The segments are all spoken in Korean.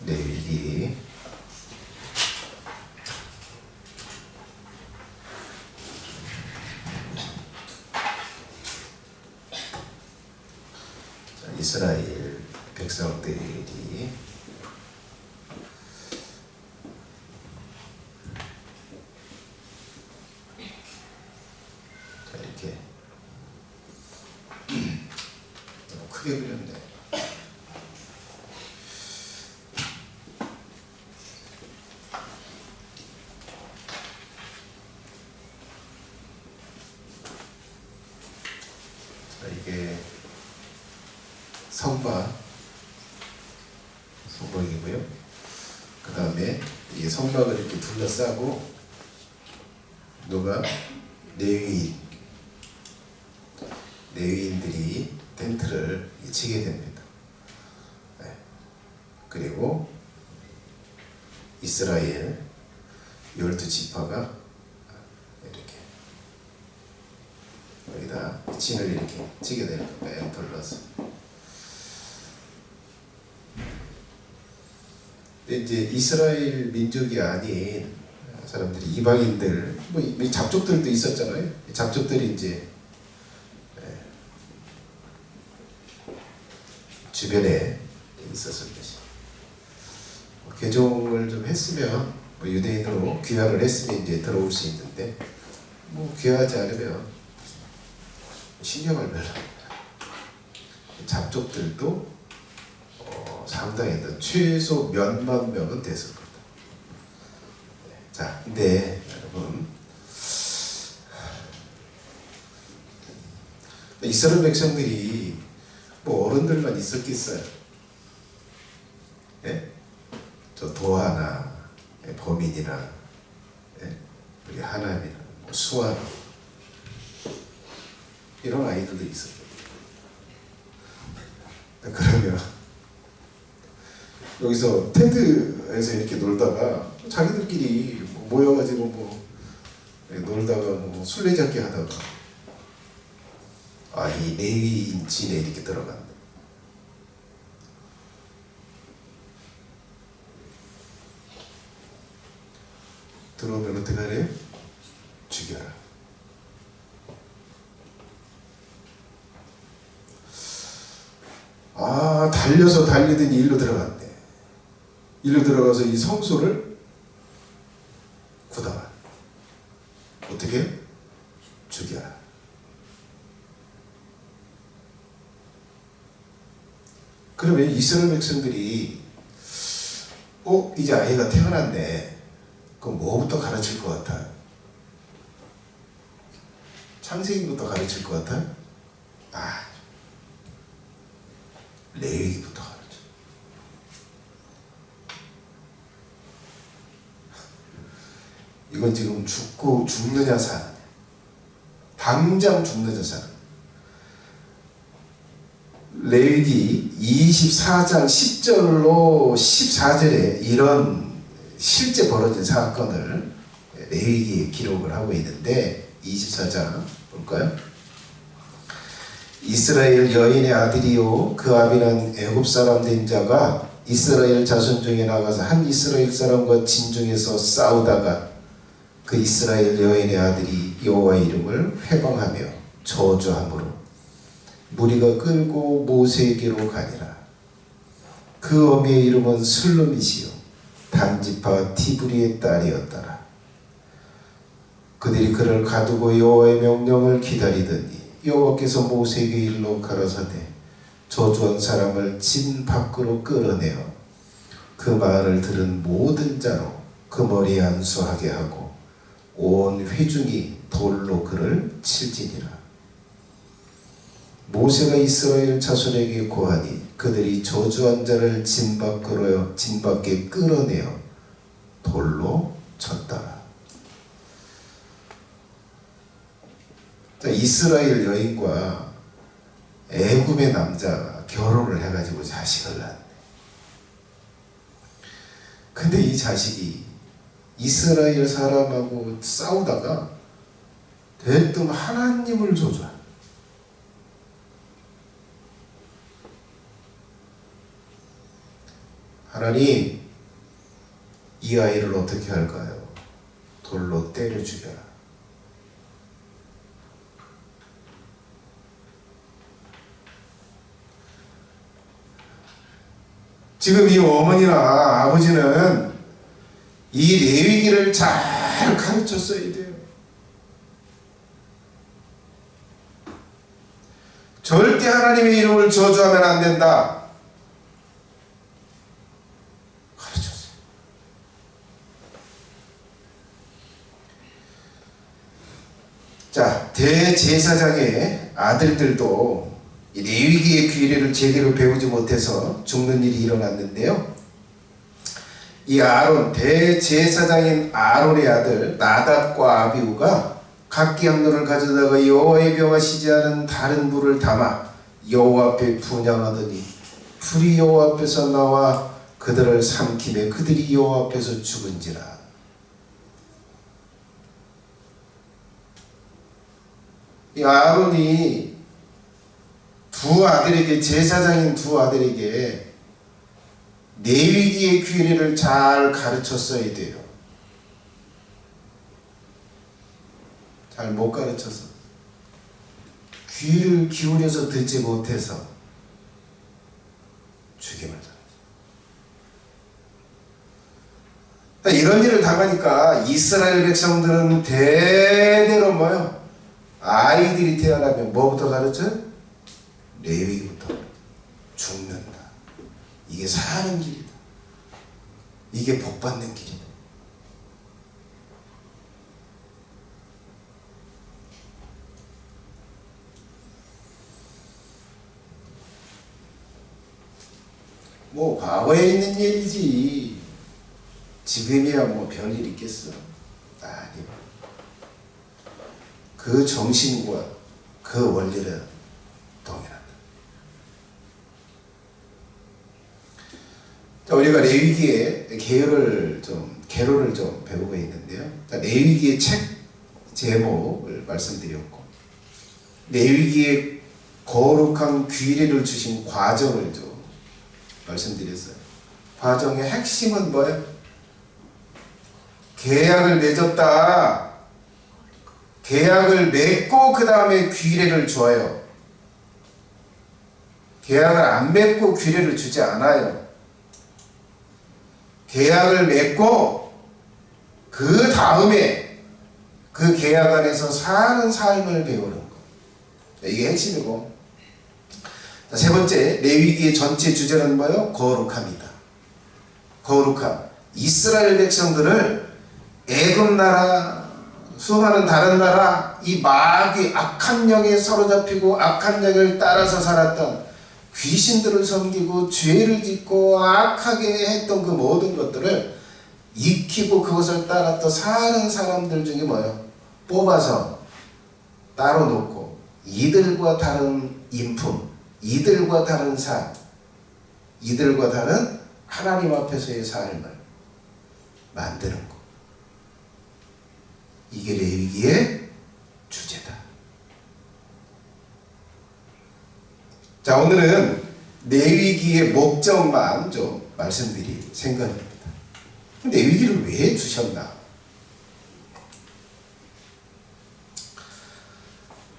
레위기 이스라엘 백성들이 이렇게 너무 크게 그렸네. 자, 이게 성막이고요. 그 다음에 이 성막을 이렇게 둘러싸고 누가 레위인들이 텐트를 치게 됩니다. 네. 그리고 이스라엘 12지파가 이렇게 여기다 진을 이렇게 치게 되는 거예요. 둘러서. 근데 이제 이스라엘 민족이 아닌 사람들이, 이방인들, 뭐 잡족들도 있었잖아요. 잡족들이 이제 주변에 있었을 것이. 개종을 좀 했으면, 유대인으로 귀화를 했으면 이제 들어올 수 있는데, 귀화하지 않으면 신경을 별로. 잡족들도 상당히 최소 몇만 명은 됐을 겁니다. 자, 근데 여러분, 이스라엘 백성들이 어른들만 있었겠어요? 예? 저 도하나 범인이나 우리 하나님이나 수아 이런 아이들도 있었거든요. 그러면 여기서 텐트에서 이렇게 놀다가 자기들끼리 모여가지고 놀다가 술래잡기 하다가 이 레위인 진에 이렇게 들어간다. 들어오면 어떻게 하래요? 죽여라. 달려서 달리더니 일로 들어갔네. 일로 들어가서 이 성소를 구다가 어떻게 해요? 죽여라. 그러면 이스라엘 백성들이 이제 아이가 태어났네. 그럼 뭐부터 가르칠 것 같아? 창세기부터 가르칠 것 같아? 레위기부터 가르쳐. 이건 지금 죽느냐 사느냐. 당장 죽느냐 사느냐. 레위기 24장 10절로 14절에 이런 실제 벌어진 사건을 레위기에 기록을 하고 있는데, 24장 볼까요? 이스라엘 여인의 아들이요 그 아비는 애굽 사람 된 자가 이스라엘 자손 중에 나가서 한 이스라엘 사람과 진중에서 싸우다가 그 이스라엘 여인의 아들이 여호와의 이름을 회방하며 저주함으로 무리가 끌고 모세에게로 가니라. 그 어미의 이름은 슬로밋이요 단지파 디브리의 딸이었더라. 그들이 그를 가두고 여호와의 명령을 기다리더니 여호와께서 모세에게 일러 가라사대 저주한 사람을 진 밖으로 끌어내어 그 말을 들은 모든 자로 그 머리에 안수하게 하고 온 회중이 돌로 그를 칠지니라. 모세가 이스라엘 자손에게 고하니 그들이 저주한 자를 진 밖에 끌어내어 돌로 쳤다. 이스라엘 여인과 애굽의 남자가 결혼을 해가지고 자식을 낳았네. 근데 이 자식이 이스라엘 사람하고 싸우다가 대뜸 하나님을 저주한. 하나님, 이 아이를 어떻게 할까요? 돌로 때려 죽여라. 지금 이 어머니나 아버지는 이 레위기를 잘 가르쳤어야 돼요. 절대 하나님의 이름을 저주하면 안 된다. 가르쳤어요. 자, 대제사장의 아들들도 이 레위기의 규례를 제대로 배우지 못해서 죽는 일이 일어났는데요. 이 아론, 대제사장인 아론의 아들 나답과 아비후가 각기 한 노를 가져다가 여호와의 병하시지 않은 다른 불을 담아 여호와 앞에 분향하더니 불이 여호와 앞에서 나와 그들을 삼키매 그들이 여호와 앞에서 죽은지라. 이 아론이 두 아들에게, 제사장인 두 아들에게 레위기의 규례를 잘 가르쳤어야 돼요. 잘 못 가르쳐서, 귀를 기울여서 듣지 못해서 죽임을 당했어요. 이런 일을 당하니까 이스라엘 백성들은 대대로 뭐요? 아이들이 태어나면 뭐부터 가르쳐요? 레위기부터. 죽는다. 이게 사는 길이다. 이게 복받는 길이다. 뭐 과거에 있는 일이지 지금이야 뭐 별일 있겠어? 아니, 그 정신과 그 원리는 동일하다. 자, 우리가 레위기의 개요를 좀 배우고 있는데요. 자, 레위기의 책 제목을 말씀드렸고, 레위기의 거룩한 규례를 주신 과정을 좀 말씀드렸어요. 과정의 핵심은 뭐예요? 계약을 맺었다. 계약을 맺고 그 다음에 규례를 줘요. 계약을 안 맺고 규례를 주지 않아요. 계약을 맺고 그 다음에 그 계약 안에서 사는 삶을 배우는 거. 이게 핵심이고, 세 번째, 레위기의 전체 주제는 뭐예요? 거룩함이다. 거룩함. 이스라엘 백성들을 애굽 나라, 수많은 다른 나라, 이 마귀 악한 영에 사로잡히고 악한 영을 따라서 살았던, 귀신들을 섬기고 죄를 짓고 악하게 했던 그 모든 것들을 익히고 그것을 따라 또 사는 사람들 중에 뭐예요? 뽑아서 따로 놓고 이들과 다른 인품, 이들과 다른 삶, 이들과 다른 하나님 앞에서의 삶을 만드는 것. 이게 레위기의 주제다. 자, 오늘은 레위기의 목적만 좀 말씀드릴 생각입니다. 레위기를 왜 주셨나?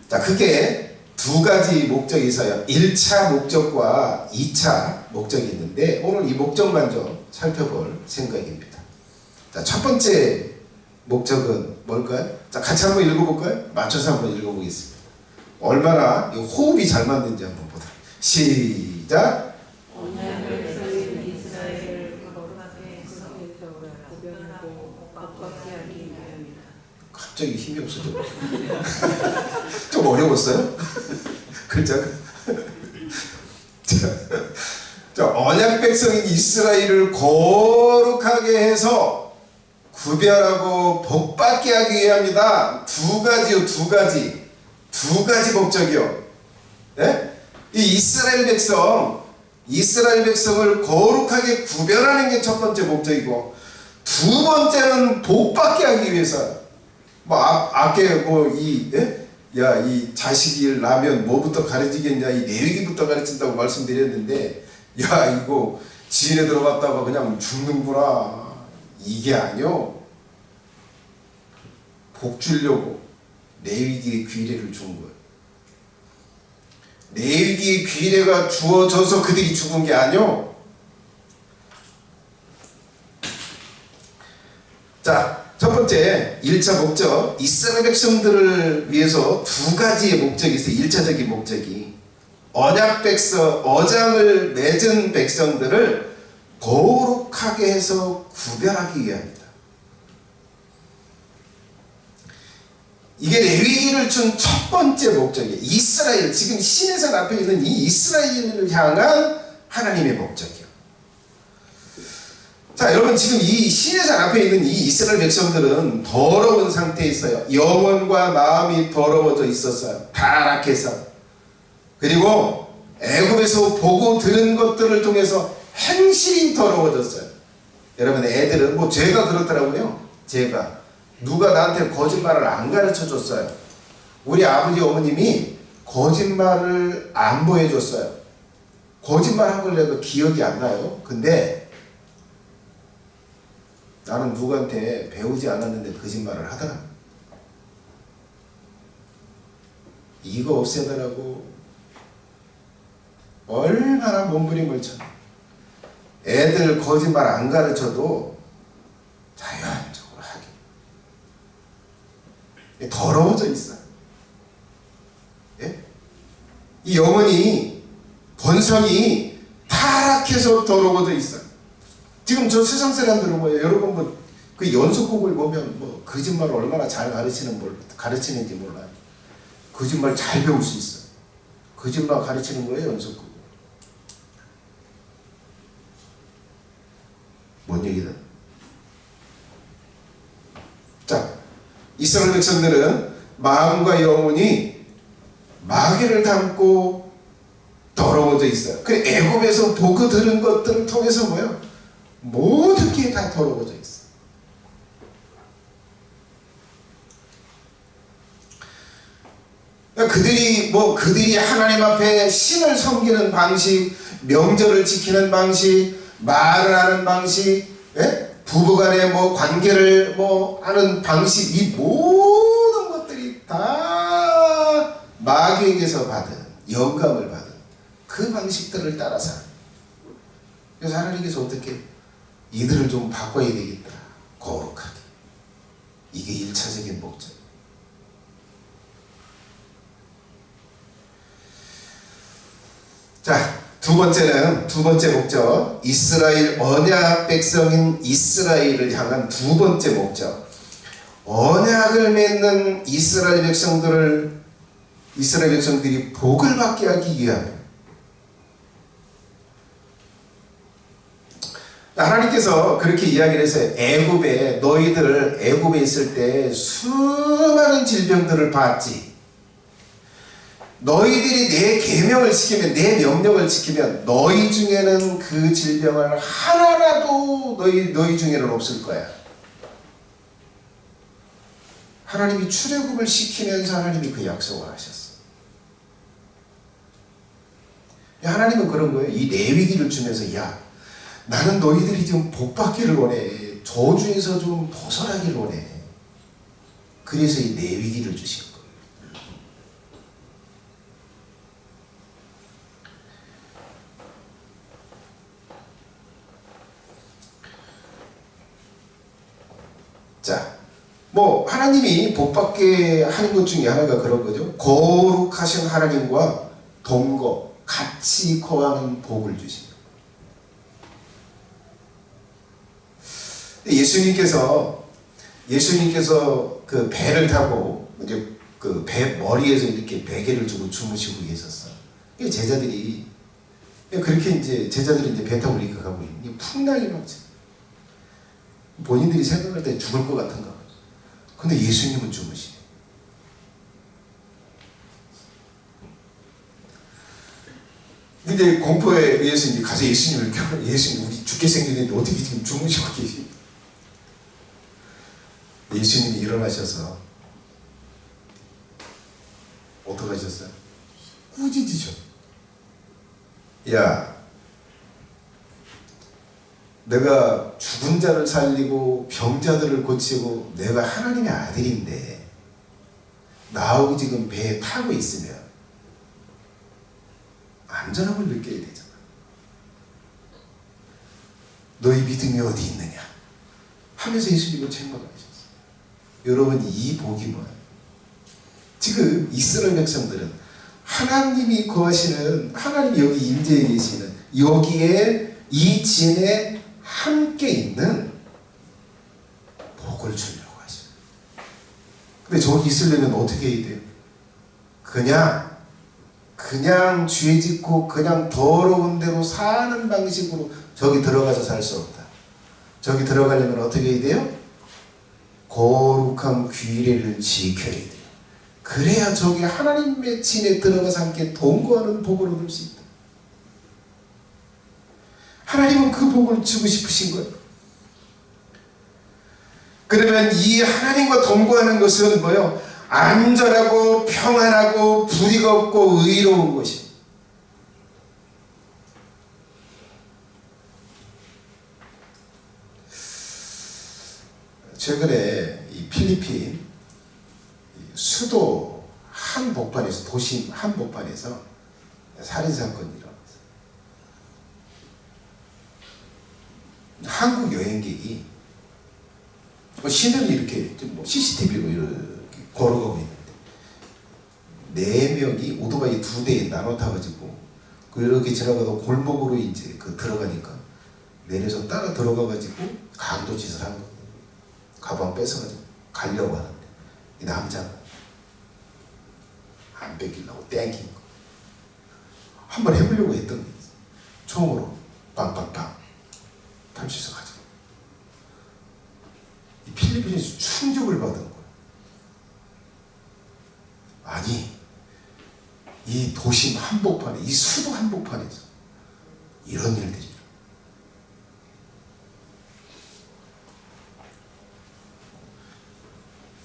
자, 크게 두 가지 목적이 있어요. 1차 목적과 2차 목적이 있는데 오늘 이 목적만 좀 살펴볼 생각입니다. 자, 첫 번째 목적은 뭘까요? 자, 같이 한번 읽어볼까요? 맞춰서 한번 읽어보겠습니다. 얼마나 이 호흡이 잘 맞는지 한번 보자. 시작. 갑자기 힘이 없어져. 좀 어려웠어요? 글자가. 자, 언약 백성인 이스라엘을 거룩하게 해서 구별하고 복받게 하기 위함이다. 두 가지요, 두 가지 목적이요. 네? 이 이스라엘 백성을 거룩하게 구별하는 게 첫 번째 목적이고, 두 번째는 복받게 하기 위해서. 뭐 앞에 이 자식이 나면 뭐부터 가르치겠냐, 이 레위기부터 가르친다고 말씀드렸는데, 야, 이거 지인에 들어갔다가 그냥 죽는구나. 이게 아니요. 복 주려고 레위기의 귀례를 준 거예요. 레위기의 귀례가 주어져서 그들이 죽은 게 아니요. 자, 첫 번째 1차 목적, 이스라엘 백성들을 위해서 두 가지의 목적이 있어요. 1차적인 목적이 언약 백성, 어장을 맺은 백성들을 거룩하게 해서 구별하기 위함이다. 이게 레위기를 준 첫 번째 목적이에요. 이스라엘, 지금 시내산 앞에 있는 이 이스라엘을 향한 하나님의 목적이요. 자, 여러분, 지금 이 시내산 앞에 있는 이 이스라엘 백성들은 더러운 상태에 있어요. 영혼과 마음이 더러워져 있었어요. 타락해서. 그리고 애굽에서 보고 들은 것들을 통해서 행실이 더러워졌어요. 여러분, 애들은 뭐 죄가 그렇더라고요. 죄가 누가 나한테 거짓말을 안 가르쳐 줬어요. 우리 아버지 어머님이 거짓말을 안 보여줬어요. 거짓말 한 걸 내가 기억이 안 나요. 근데 나는 누구한테 배우지 않았는데 거짓말을 하더라. 이거 없애더라고. 얼마나 몸부림을 쳐. 애들 거짓말 안 가르쳐도 자연적으로 하게. 더러워져 있어. 예? 이 영혼이, 본성이 타락해서 더러워져 있어. 지금 저 세상 사람들은 뭐예요? 여러분 뭐 그 연속곡을 보면 뭐 거짓말을 얼마나 잘 가르치는지 몰라요. 거짓말 잘 배울 수 있어요. 거짓말 가르치는 거예요, 연속곡. 뭔 얘기다? 자, 이스라엘 백성들은 마음과 영혼이 마귀를 닮고 더러워져 있어요. 그 애굽에서 보고 들은 것들을 통해서 뭐예요? 모든 게 다 더러워져 있어. 그들이 하나님 앞에 신을 섬기는 방식, 명절을 지키는 방식, 말을 하는 방식, 예? 부부간의 뭐 관계를 뭐 하는 방식, 이 모든 것들이 다 마귀에게서 받은 영감을 받은 그 방식들을 따라 살아. 그래서 하나님께서 어떻게 이들을 좀 바꿔야 되겠다. 거룩하게. 이게 1차적인 목적. 자, 두 번째 목적. 이스라엘 언약 백성인 이스라엘을 향한 두 번째 목적. 언약을 맺는 이스라엘 백성들이 복을 받게 하기 위함. 하나님께서 그렇게 이야기를 했어요. 너희들 애굽에 있을 때 수많은 질병들을 봤지. 너희들이 내 계명을 지키면, 내 명령을 지키면 너희 중에는 그 질병을 하나라도 너희 중에는 없을 거야. 하나님이 출애굽을 시키면서 하나님이 그 약속을 하셨어. 하나님은 그런 거예요. 이 레위기를 주면서, 야, 나는 너희들이 좀 복받기를 원해. 저주에서 좀 벗어나기를 원해. 그래서 이 레위기를 주신 거예요. 자, 뭐 하나님이 복받게 하는 것 중에 하나가 그런 거죠. 거룩하신 하나님과 동거, 같이 거하는 복을 주십니다. 예수님께서 그 배를 타고 이제 그 배 머리에서 이렇게 베개를 주고 주무시고 계셨어. 제자들이 그렇게 제자들이 배 타고 이렇게 가고 있니 풍랑이 막지. 본인들이 생각할 때 죽을 것 같은가. 근데 예수님은 주무시네. 근데 공포에 의해서 가서 예수님을 예수님 우리 죽게 생겼는데 어떻게 지금 주무시고 계시? 예수님이 일어나셔서 어떻게 하셨어요? 꾸짖으셔. 야, 내가 죽은 자를 살리고 병자들을 고치고 내가 하나님의 아들인데 나하고 지금 배에 타고 있으면 안전함을 느껴야 되잖아. 너희 믿음이 어디 있느냐 하면서 예수님을 책망하셨어요. 여러분, 이 복이 뭐예요? 지금 이스라엘 백성들은 하나님이 거하시는, 하나님이 여기 임재해 계시는 여기에 이 진에 함께 있는 복을 주려고 하셔요. 근데 저기 있으려면 어떻게 해야 돼요? 그냥 죄 짓고 그냥 더러운 대로 사는 방식으로 저기 들어가서 살 수 없다. 저기 들어가려면 어떻게 해야 돼요? 거룩한 규례를 지켜야 돼요. 그래야 저기 하나님의 진에 들어가서 함께 동거하는 복을 얻을 수 있다. 하나님은 그 복을 주고 싶으신 거예요. 그러면 이 하나님과 동거하는 것은 뭐요? 안전하고 평안하고 불의가 없고 의로운 것이에요. 최근에 이 필리핀 수도 한복판에서, 도심 한복판에서 살인사건이 일어났어요. 한국 여행객이 시내를 이렇게 CCTV로 이렇게 걸어가고 있는데 4명이 오토바이 2대에 나눠 타가지고 이렇게 지나가다 골목으로 이제 들어가니까 내려서 따라 들어가가지고 강도짓을 한 거예요. 가방 뺏어가지고 가려고 하는데 이 남자가 안 뺏기려고 땡긴 거. 한번 해보려고 했던 게 있어요. 총으로 빵빵빵 탈취해서 가지고. 이 필리핀에서 충격을 받은 거예요. 아니, 이 도심 한복판에, 이 수도 한복판에서 이런 일들이.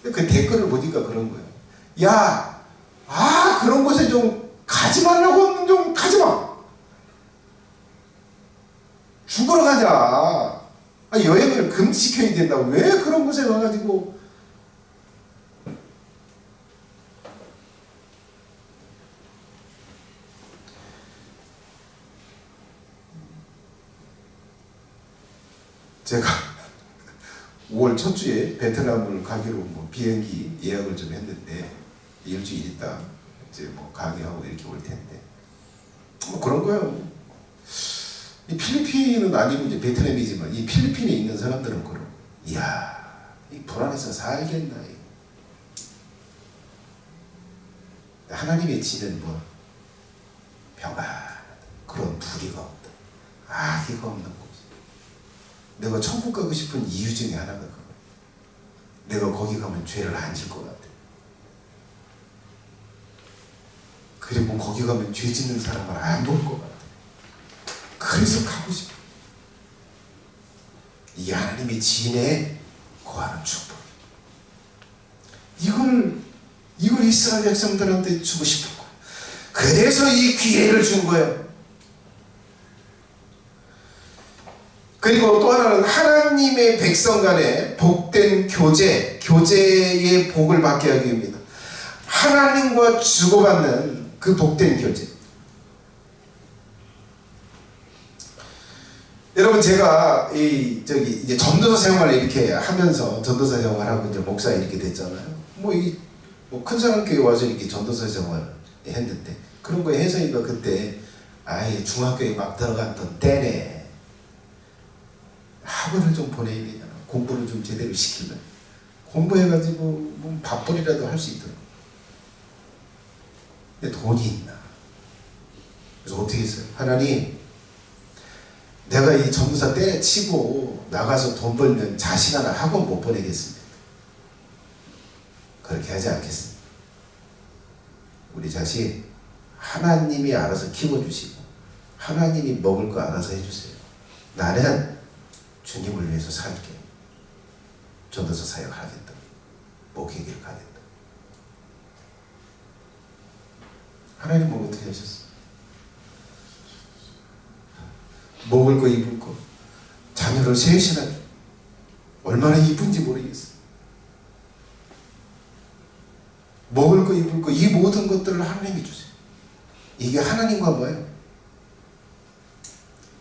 그 댓글을 보니까 그런 거예요. 야, 그런 곳에 좀 가지 말라고 하면 좀 가지 마. 죽으러 가자. 여행을 금지시켜야 된다고. 왜 그런 곳에 가가지고. 제가 5월 첫 주에 베트남을 가기로 비행기 예약을 좀 했는데 일주일 있다 이제 강의하고 이렇게 올 텐데 그런 거예요. 이 필리핀은 아니고 이제 베트남이지만 이 필리핀에 있는 사람들은 그럼 이야, 이 불안해서 살겠나. 하나님의 지는 평안, 그런 불의가 없다, 악의가 없는 곳. 내가 천국 가고 싶은 이유 중에 하나가 그거야. 내가 거기 가면 죄를 안 질 것 같아. 그리고 거기 가면 죄 짓는 사람을 안 볼 것 같아. 그래서 가고 싶어. 이게 하나님의 진에 거하는 축복. 이걸 이스라엘 백성들한테 주고 싶은 거야. 그래서 이 기회를 준 거예요. 그리고 또 하나는 하나님의 백성 간에 복된 교제의 복을 받게 하기 위함입니다. 하나님과 주고받는 그 복된 교제. 여러분, 제가 이제 전도사 생활을 이렇게 하면서 전도사 생활하고 이제 목사 이렇게 됐잖아요. 큰 사람 교회 와서 이렇게 전도사 생활을 했는데 그런 거에 혜성이가 그때 중학교에 막 들어갔던 때네. 학원을 좀 보내야 되잖아. 공부를 좀 제대로 시키면 공부해가지고 밥벌이라도 할 수 있도록. 근데 돈이 있나? 그래서 어떻게 했어요? 하나님, 내가 이 전도사 때려치고 나가서 돈 벌면 자식 하나 학원 못 보내겠습니다. 그렇게 하지 않겠습니다. 우리 자식 하나님이 알아서 키워주시고 하나님이 먹을 거 알아서 해주세요. 나는 주님을 위해서 살게. 전도사 사역하겠다. 목회길 가겠다. 하나님은 어떻게 하셨어요? 먹을 거 입을 거 자녀를 셋이나 얼마나 이쁜지 모르겠어요. 먹을 거 입을 거 이 모든 것들을 하나님이 주세요. 이게 하나님과 뭐예요?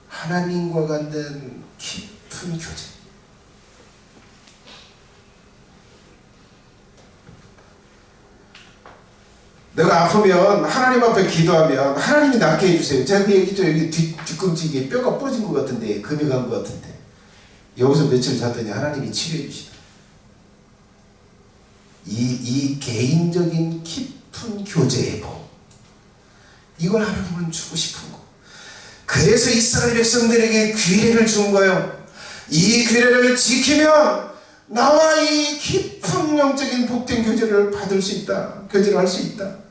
하나님과 갖는 깊은 교제. 내가 아프면 하나님 앞에 기도하면 하나님이 낫게 해주세요. 제가 그 얘기죠. 여기 뒤꿈치에 뼈가 부러진 것 같은데, 금이 간 것 같은데, 여기서 며칠 잤더니 하나님이 치료해 주시더라고요. 이 개인적인 깊은 교제의 복, 이걸 하나님은 주고 싶은 거. 그래서 이스라엘 백성들에게 규례를 준 거예요. 이 규례를 지키면 나와 이 깊은 영적인 복된 교제를 받을 수 있다. 교제를 할 수 있다.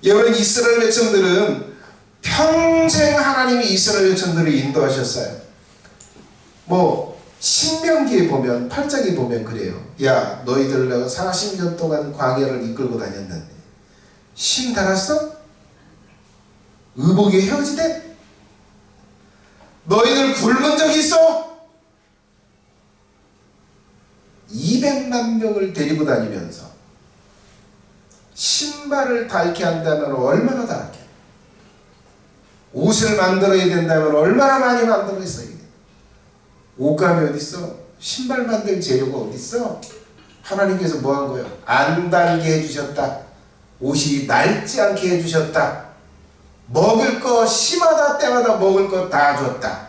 여러분, 이스라엘 백성들은 평생 하나님이 이스라엘 백성들을 인도하셨어요. 신명기에 보면, 8장에 보면 그래요. 야, 너희들 내가 40년 동안 광야를 이끌고 다녔는데 심 달았어? 의복이 헤어지대? 너희들 굶은 적이 있어? 200만 명을 데리고 다니면서 신발을 닳게 한다면 얼마나 닳게, 옷을 만들어야 된다면 얼마나 많이 만들어야. 옷감이 어딨어? 신발 만들 재료가 어딨어? 하나님께서 뭐 한 거예요? 안 달게 해주셨다. 옷이 낡지 않게 해주셨다. 먹을 거 심하다 때마다 먹을 거 다 줬다.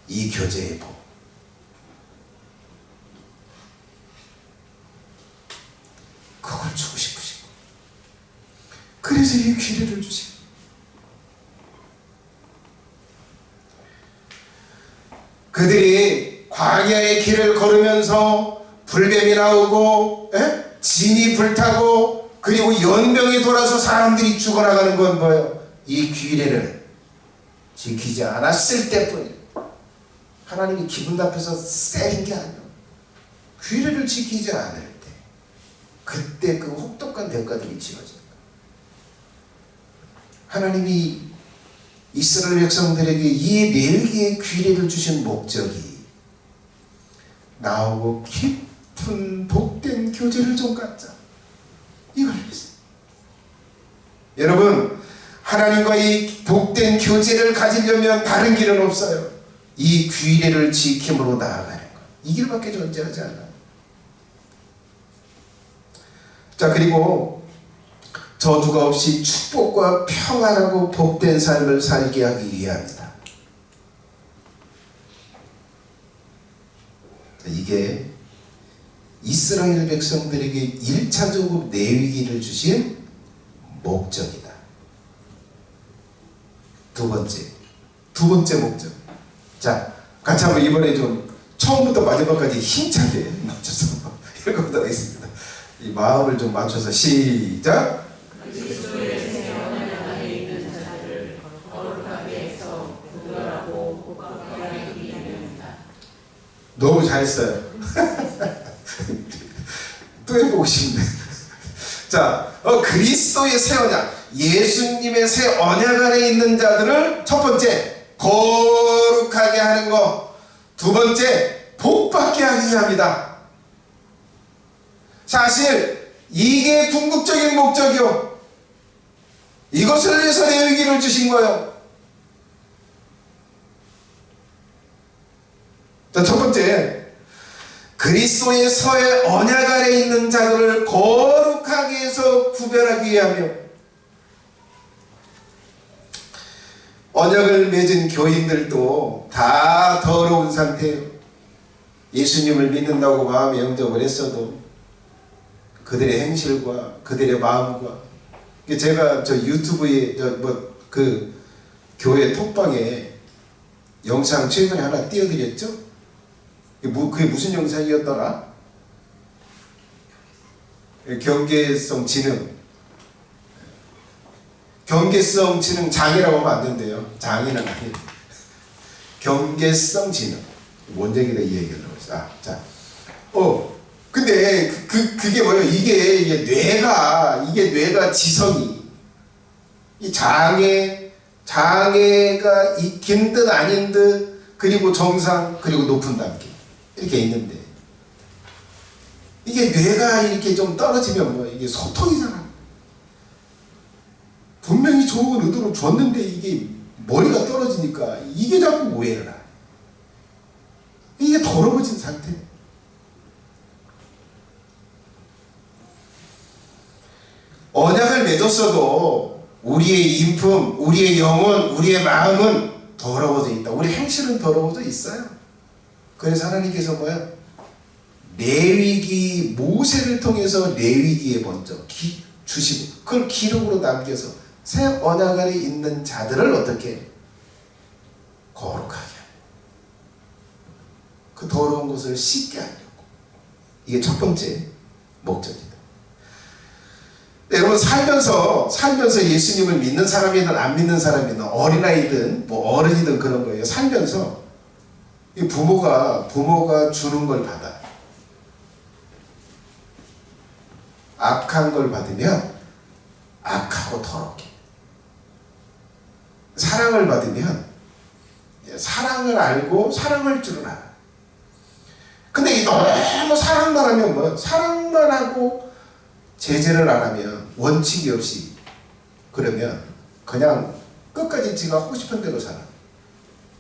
이 교제의 복. 그걸 주고 싶으시고, 그래서 이 기회를 주시고, 그들이 광야의 길을 걸으면서 불뱀이 나오고 진이 불타고 그리고 연병이 돌아서 사람들이 죽어나가는 건 뭐예요? 이 규례를 지키지 않았을 때뿐이에요. 하나님이 기분 나빠서 세린 게 아니에요. 규례를 지키지 않을 때, 그때 그 혹독한 대가들이 지어집니다. 하나님이 이스라엘 백성들에게 이 4개의 규례를 주신 목적이 나하고 깊은 복된 교제를 좀 갖자, 이걸 했어요. 여러분, 하나님과 이 복된 교제를 가지려면 다른 길은 없어요. 이 규례를 지킴으로 나아가는 것, 이 길밖에 존재하지 않아요. 자, 그리고 저주가 없이 축복과 평안하고 복된 삶을 살게 하기 위함이다. 이게 이스라엘 백성들에게 1차적으로 내위기를 주신 목적이다. 두 번째 목적. 자, 같이 한번 이번에 좀 처음부터 마지막까지 힘차게 맞춰서 읽어보도록 하겠습니다. 이 마음을 좀 맞춰서 시작. 그리스도의 새 언약 안에 있는 자들을 거룩하게 해서 구별하고 복하게 하기 위함이다. 너무 잘했어요. 또 해보고 싶네. 자, 그리스도의 새 언약, 예수님의 새 언약 안에 있는 자들을 첫 번째 거룩하게 하는 것, 두 번째 복받게 하기 위함이다. 사실 이게 궁극적인 목적이요. 이것을 위해서 내위기를 주신 거예요. 자, 첫 번째, 그리스도의 새 언약 안에 있는 자들을 거룩하게 해서 구별하기 위하며, 언약을 맺은 교인들도 다 더러운 상태예요. 예수님을 믿는다고 마음에 영접을 했어도 그들의 행실과 그들의 마음과, 제가 저 유튜브에 그 교회 톡방에 영상 최근에 하나 띄워드렸죠? 그게 무슨 영상이었더라? 경계성 지능 장애라고 하면 안 된대요. 장애는 아니에요. 경계성 지능. 원장이다 이 얘기를 해봅시다. 자, 근데 그게 뭐예요? 이게 뇌가 지성이 이 장애가 있긴 듯 아닌 듯, 그리고 정상, 그리고 높은 단계 이렇게 있는데, 이게 뇌가 이렇게 좀 떨어지면 뭐 이게 소통이잖아. 분명히 좋은 의도로 줬는데 이게 머리가 떨어지니까 이게 자꾸 오해를 하네. 이게 더러워진 상태. 언약을 맺었어도 우리의 인품, 우리의 영혼, 우리의 마음은 더러워져 있다. 우리 행실은 더러워져 있어요. 그래서 하나님께서 뭐야? 레위기, 모세를 통해서 레위기에 먼저 주시고 그걸 기록으로 남겨서 새 언약 안에 있는 자들을 어떻게 거룩하게 하려. 그 더러운 것을 씻게 하려고. 이게 첫 번째 목적이다. 여러분 살면서 예수님을 믿는 사람이든 안 믿는 사람이든 어린아이든 뭐 어른이든 그런 거예요. 살면서 이 부모가 주는 걸 받아요. 악한 걸 받으면 악하고 더럽게, 사랑을 받으면 사랑을 알고 사랑할 줄은 알아. 근데 이 너무 사랑만 하면 뭐야? 사랑만 하고 제재를 안 하면, 원칙이 없이 그러면 그냥 끝까지 지가 하고 싶은 대로 살아.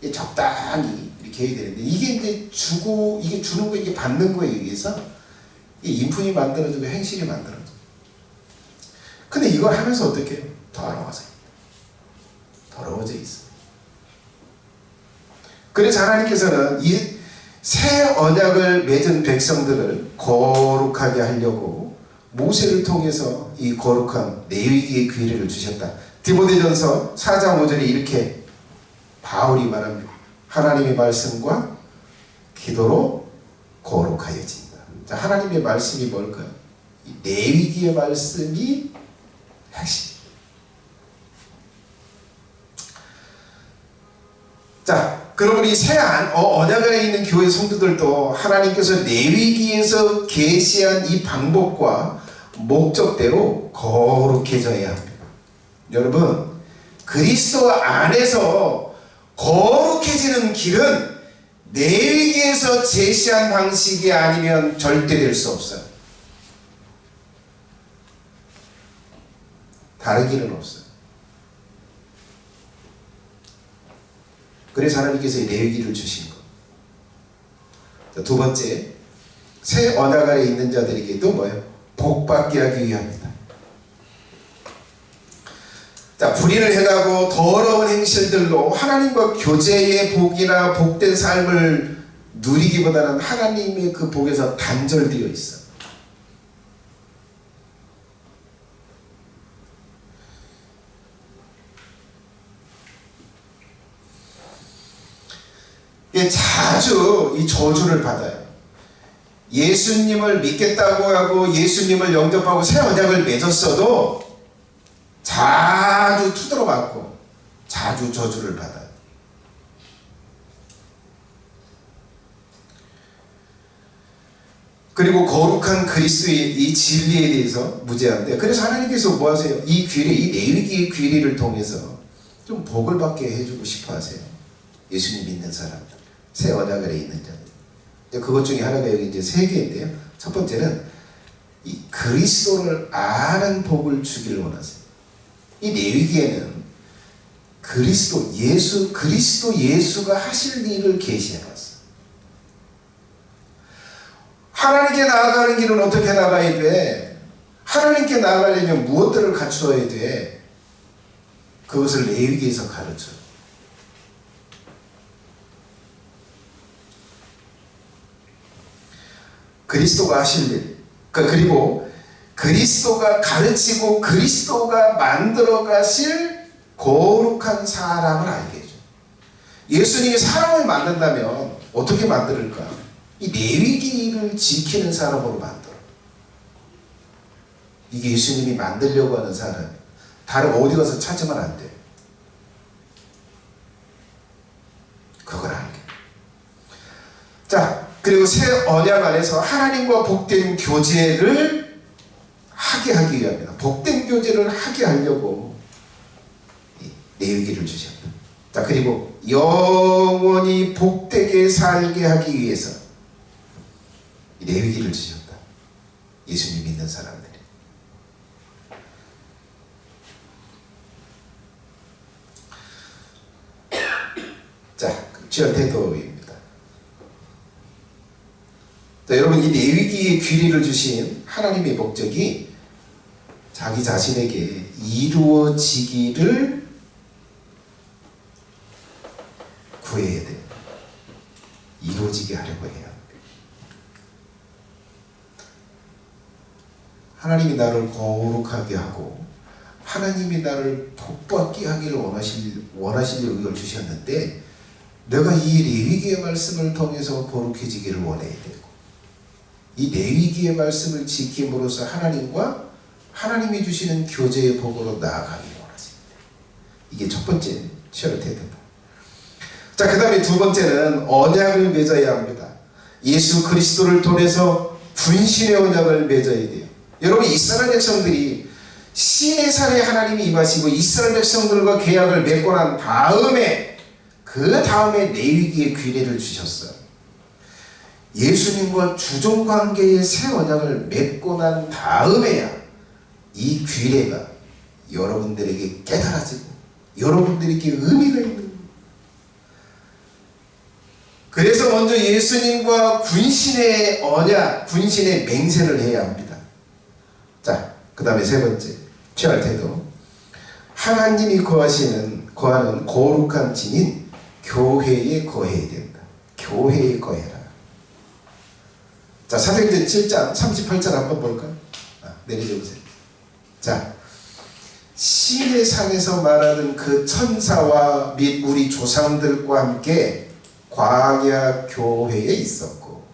이게 적당히 이렇게 해야 되는데, 이게 이제 주고, 이게 주는 거, 이게 받는 거에 의해서 이 인품이 만들어지고 행실이 만들어져. 근데 이걸 하면서 어떻게 해요? 더러워져 있어. 그래서 하나님께서는 이 새 언약을 맺은 백성들을 거룩하게 하려고 모세를 통해서 이 거룩한 레위기의 규례를 주셨다. 디모데전서 4장 5절에 이렇게 바울이 말합니다. 하나님의 말씀과 기도로 거룩하여진다. 자, 하나님의 말씀이 뭘까요? 이 레위기의 말씀이 핵심. 자, 그러면 이 새 언약 안에 있는 교회 성도들도 하나님께서 레위기에서 계시한 이 방법과 목적대로 거룩해져야 합니다. 여러분, 그리스도 안에서 거룩해지는 길은 레위기에서 제시한 방식이 아니면 절대 될 수 없어요. 다른 길은 없어요. 그래서 하나님께서 이 레위기를 주신 것. 자, 두 번째, 새 언약 안에 있는 자들에게도 뭐예요? 복받게 하기 위함이다. 자, 불의를 행하고 더러운 행실들로 하나님과 교제의 복이나 복된 삶을 누리기보다는 하나님의 그 복에서 단절되어 있어. 자주 이 저주를 받아요. 예수님을 믿겠다고 하고 예수님을 영접하고 새 언약을 맺었어도 자주 두드러 맞고 자주 저주를 받아요. 그리고 거룩한 그리스도의 이 진리에 대해서 무죄한데, 그래서 하나님께서 뭐 하세요? 이 규례, 이 레위기의 규례를 통해서 좀 복을 받게 해주고 싶어 하세요. 예수님 믿는 사람들, 새 언약 안에 있는 자들. 그것 중에 하나가 여기 이제 세 개인데요. 첫 번째는 이 그리스도를 아는 복을 주기를 원하세요. 이 레위기에는 그리스도 예수가 하실 일을 계시해놨어요. 하나님께 나아가는 길은 어떻게 나가야 돼? 하나님께 나아가려면 무엇들을 갖추어야 돼? 그것을 레위기에서 가르쳐요. 그리스도가 하실 일, 그리고 그리스도가 가르치고 그리스도가 만들어 가실 거룩한 사람을 알게 해줘. 예수님이 사람을 만든다면 어떻게 만들까? 이 레위기를 지키는 사람으로 만들어. 이게 예수님이 만들려고 하는 사람이에요. 다른 어디 가서 찾으면 안 돼. 그걸 알게. 자, 그리고 새 언약 안에서 하나님과 복된 교제를 하게 하기 위함이다. 복된 교제를 하게 하려고 레위기를 주셨다. 자, 그리고 영원히 복되게 살게 하기 위해서 레위기를 주셨다. 예수님 믿는 사람들이. 자, 취할 태도입니다. 자, 여러분, 이 레위기의 규례를 주신 하나님의 목적이 자기 자신에게 이루어지기를 구해야 돼요. 이루어지게 하려고 해요. 하나님이 나를 거룩하게 하고 하나님이 나를 복받게 하기를 원하시려고 이걸 주셨는데, 내가 이 레위기의 말씀을 통해서 거룩해지기를 원해야 되고, 이 레위기의 말씀을 지킴으로써 하나님과 하나님이 주시는 교제의 복으로 나아가기를 원하십니다. 이게 첫 번째 취할 태도다. 자, 그 다음에 두 번째는 언약을 맺어야 합니다. 예수 그리스도를 통해서 분신의 언약을 맺어야 돼요. 여러분, 이스라엘 백성들이 시내산에 하나님이 임하시고 이스라엘 백성들과 계약을 맺고 난 다음에, 그 다음에 레위기의 규례를 주셨어요. 예수님과 주종관계의 새 언약을 맺고 난 다음에야 이 규례가 여러분들에게 깨달아지고 여러분들에게 의미가 있는 거예요. 그래서 먼저 예수님과 군신의 언약, 군신의 맹세를 해야 합니다. 자, 그 다음에 세 번째 취할 태도, 하나님이 거하는 거룩한 진인 교회에 거해야 된다. 교회에 거해라. 자, 사도행전 7장 38절 한번 볼까요? 내려줘 보세요. 자, 시내산에서 말하는 그 천사와 및 우리 조상들과 함께 광야 교회에 있었고,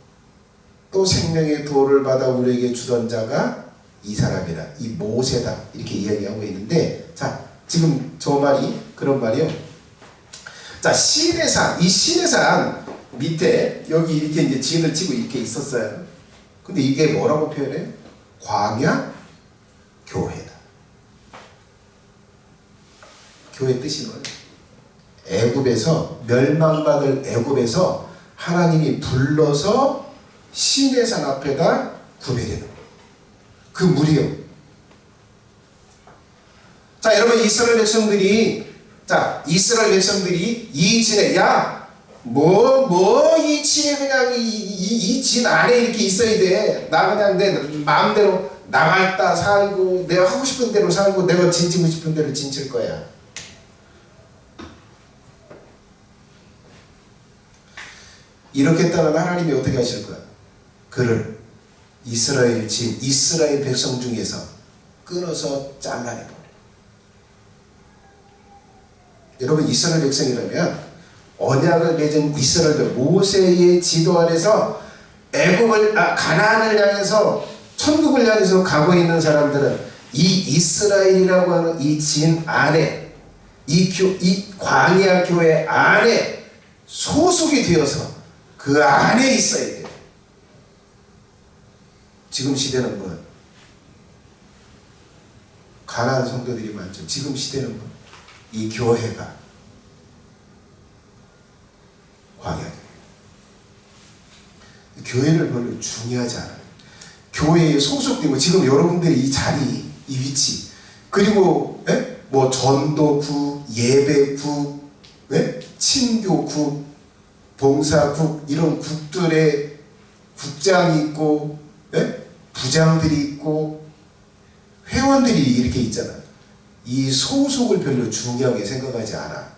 또 생명의 도를 받아 우리에게 주던 자가 이 사람이라, 이 모세다, 이렇게 이야기하고 있는데, 자, 지금 저 말이 그런 말이요. 자, 시내산, 이 시내산 밑에 여기 이렇게 이제 지은을 치고 이렇게 있었어요. 근데 이게 뭐라고 표현해요? 광야 교회다. 교회 뜻이 뭐예요? 애굽에서, 멸망받을 애굽에서 하나님이 불러서 시내산 앞에다 구별해놓은 거예요. 그 무리요. 자, 여러분, 이스라엘 백성들이 이 진에, 이 진에 그냥 이 진 안에 이렇게 있어야 돼. 나 그냥 내 마음대로 나갔다 살고, 내가 하고 싶은 대로 살고, 내가 진치고 싶은 대로 진칠 거야. 이렇게 했다면 하나님이 어떻게 하실 거야? 그를 이스라엘 백성 중에서 끊어서 잘라내버려. 여러분, 이스라엘 백성이라면 언약을 맺은 이스라엘들, 모세의 지도 아래서 가나안을 향해서, 천국을 향해서 가고 있는 사람들은 이 이스라엘이라고 하는 이 진 안에, 이 광야 교회 안에 소속이 되어서 그 안에 있어야 돼요. 지금 시대는 뭐예요? 가난한 성도들이 많죠. 지금 시대는 뭐? 이 교회가 광야교회. 교회를 별로 중요하지 않아요. 교회에 소속되고, 지금 여러분들이 이 자리, 이 위치, 그리고 뭐 전도국, 예배국, 친교국, 봉사국, 이런 국들의 국장이 있고, 부장들이 있고, 회원들이 이렇게 있잖아요. 이 소속을 별로 중요하게 생각하지 않아.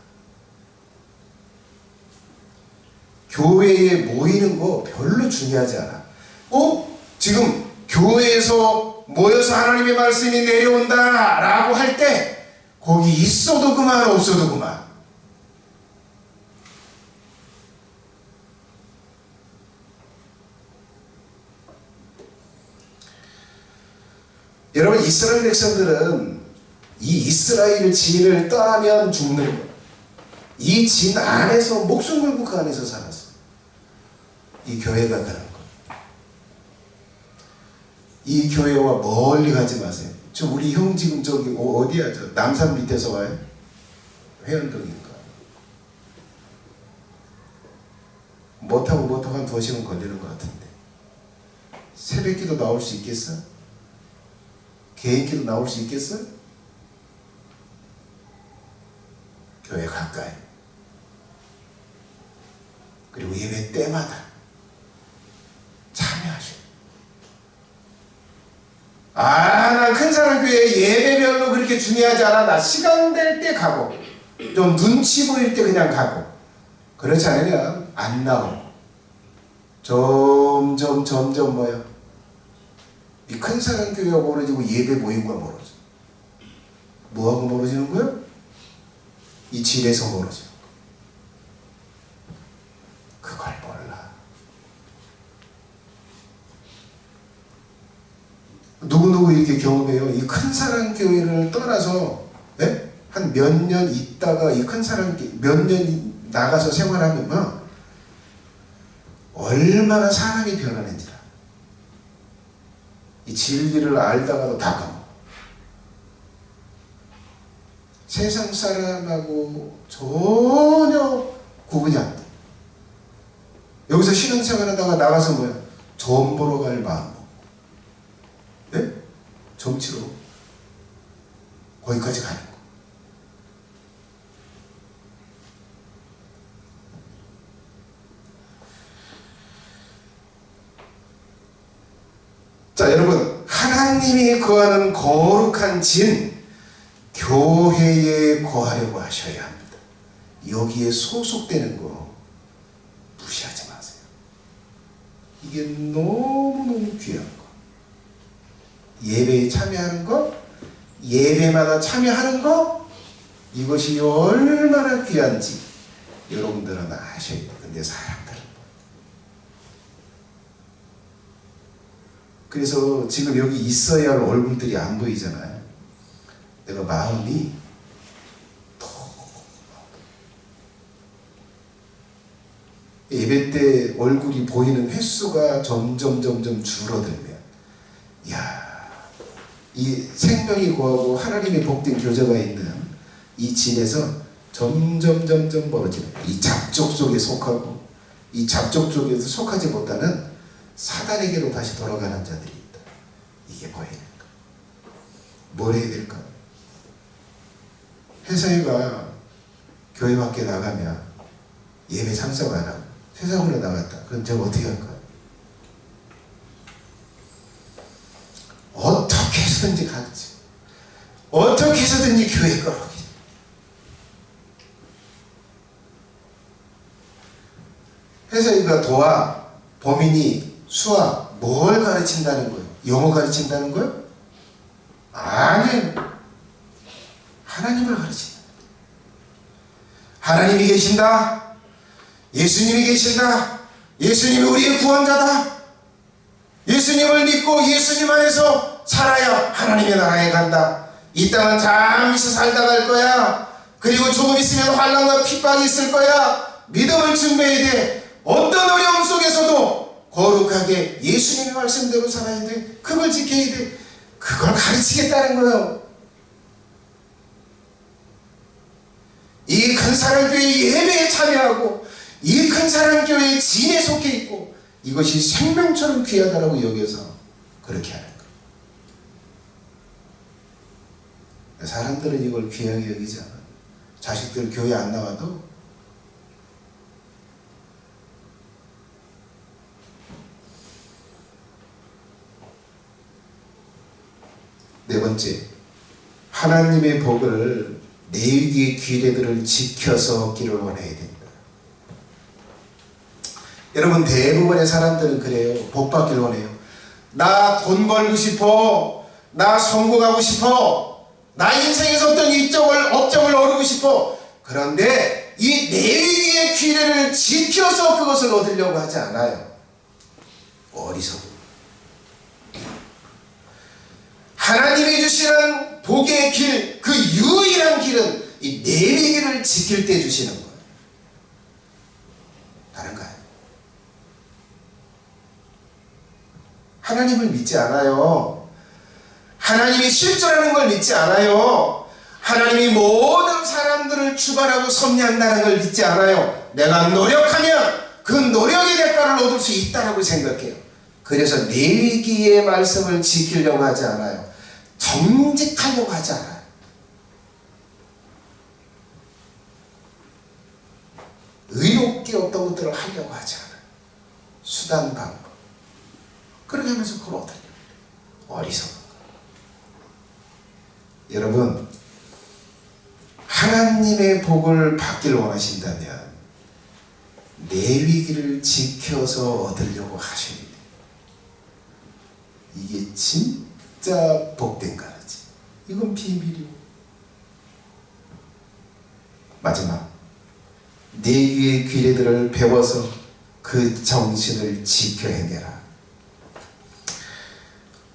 교회에 모이는 거 별로 중요하지 않아. 지금 교회에서 모여서 하나님의 말씀이 내려온다 라고 할 때 거기 있어도 그만, 없어도 그만. 여러분, 이스라엘 백성들은 이 이스라엘 진을 떠나면 죽는 거예요. 이 진 안에서, 목숨 걸고 그 안에서 살았어. 이 교회가 그런 거. 이 교회와 멀리 가지 마세요. 우리 형 지금 저기 어디야? 저 남산 밑에서 와요? 회원동인가. 못하고 한 2시간 걸리는 것 같은데. 새벽기도 나올 수 있겠어? 개인기도 나올 수 있겠어? 교회 가까이. 그리고 예배 때마다 참여하셔. 난 큰사랑교회 예배별로 그렇게 중요하지 않아. 나 시간 될 때 가고, 좀 눈치 보일 때 그냥 가고. 그렇지 않으면 안 나오고. 점점 뭐야? 이 큰사랑교회가 멀어지고 예배 모임과 멀어져. 뭐하고 멀어지는 거야? 이 집에서 멀어져. 그걸 몰라. 누구누구 이렇게 경험해요. 이 큰사랑교회를 떠나서 한 몇 년 있다가 이 큰사랑교회 몇 년 나가서 생활하면 얼마나 사람이 변하는지라. 이 진리를 알다가도 다 까먹어. 세상 사람하고 전혀 구분이 안 돼. 여기서 신앙생활 하다가 나가서 뭐야? 점 보러 갈 마음 먹고. 네? 점치러 거기까지 가는 거. 자, 여러분, 하나님이 거하는 거룩한 진, 교회에 거하려고 하셔야 합니다. 여기에 소속되는 거 무시하지 마세요. 이게 너무너무 귀한 거. 예배에 참여하는 거, 예배마다 참여하는 거, 이것이 얼마나 귀한지 여러분들은 아셔야 돼요. 근데 사람들은 그래서 지금 여기 있어야 할 얼굴들이 안 보이잖아요. 내가 마음이 예배 때 얼굴이 보이는 횟수가 점점 줄어들면, 이 생명이 고하고 하나님의 복된 교제가 있는 이 진에서 점점 멀어지는, 이 잡족 속에 속하고 이 잡족 속에서 속하지 못하는 사단에게로 다시 돌아가는 자들이 있다. 이게 뭐해야 될까? 뭘 해야 될까? 회사가 교회 밖에 나가면 예배 참석 안 하고 세상으로 나갔다. 그럼 제가 어떻게 할까요? 어떻게 해서든지 가지. 어떻게 해서든지 교회에 끌어오기. 회사가 도와, 범인이 수학, 뭘 가르친다는 거예요? 영어 가르친다는 거예요? 아니에요. 하나님을 가르친다. 하나님이 계신다. 예수님이 계신다. 예수님이 우리의 구원자다. 예수님을 믿고 예수님 안에서 살아야 하나님의 나라에 간다. 이 땅은 잠시 살다 갈 거야. 그리고 조금 있으면 환난과 핍박이 있을 거야. 믿음을 준비해야 돼. 어떤 어려움 속에서도 거룩하게 예수님의 말씀대로 살아야 돼. 그걸 지켜야 돼. 그걸 가르치겠다는 거예요. 이 큰사랑교회 예배에 참여하고 이 큰사랑교회의 진에 속해 있고 이것이 생명처럼 귀하다라고 여겨서 그렇게 하는 거예요. 사람들은 이걸 귀하게 여기지 않아요. 자식들 교회 안 나와도 네 번째, 하나님의 복을 레위기의 규례들을 지켜서 얻기를 원해야 된다. 여러분, 대부분의 사람들은 그래요. 복 받기를 원해요. 나 돈 벌고 싶어. 나 성공하고 싶어. 나 인생에서 어떤 업적을 얻고 싶어. 그런데 이 레위기의 규례를 지켜서 그것을 얻으려고 하지 않아요. 어리석어. 하나님이 주시는 복의 길, 그 유일한 길은 이 레위기를 지킬 때 주시는 거예요. 다른 거예요. 하나님을 믿지 않아요. 하나님이 실존하는 걸 믿지 않아요. 하나님이 모든 사람들을 주관하고 섭리한다는 걸 믿지 않아요. 내가 노력하면 그 노력의 대가를 얻을 수 있다고 생각해요. 그래서 레위기의 말씀을 지키려고 하지 않아요. 정직하려고 하지 않아요. 의롭게 어떤 것들을 하려고 하지 않아요. 수단 방법. 그렇게 하면서 그걸 얻으려고 해요. 어리석은 거예요. 여러분, 하나님의 복을 받기를 원하신다면 레위기를 지켜서 얻으려고 하셔야 돼요. 이게 진짜 복된 거지. 이건 비밀이요. 마지막, 레위의 규례들을 배워서 그 정신을 지켜 행해라.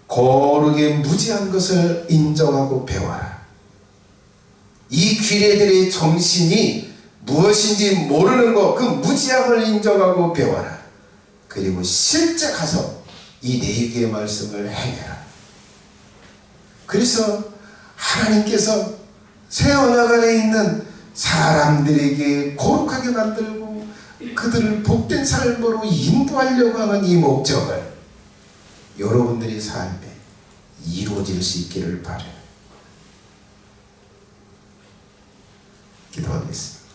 거룩에 무지한 것을 인정하고 배워라. 이 규례들의 정신이 무엇인지 모르는 것, 그 무지함을 인정하고 배워라. 그리고 실제 가서 이 레위기의 말씀을 행해라. 그래서 하나님께서 새 언약 안에 있는 사람들에게 거룩하게 만들고 그들을 복된 삶으로 인도하려고 하는 이 목적을 여러분들의 삶에 이루어질 수 있기를 바라요. 기도하겠습니다.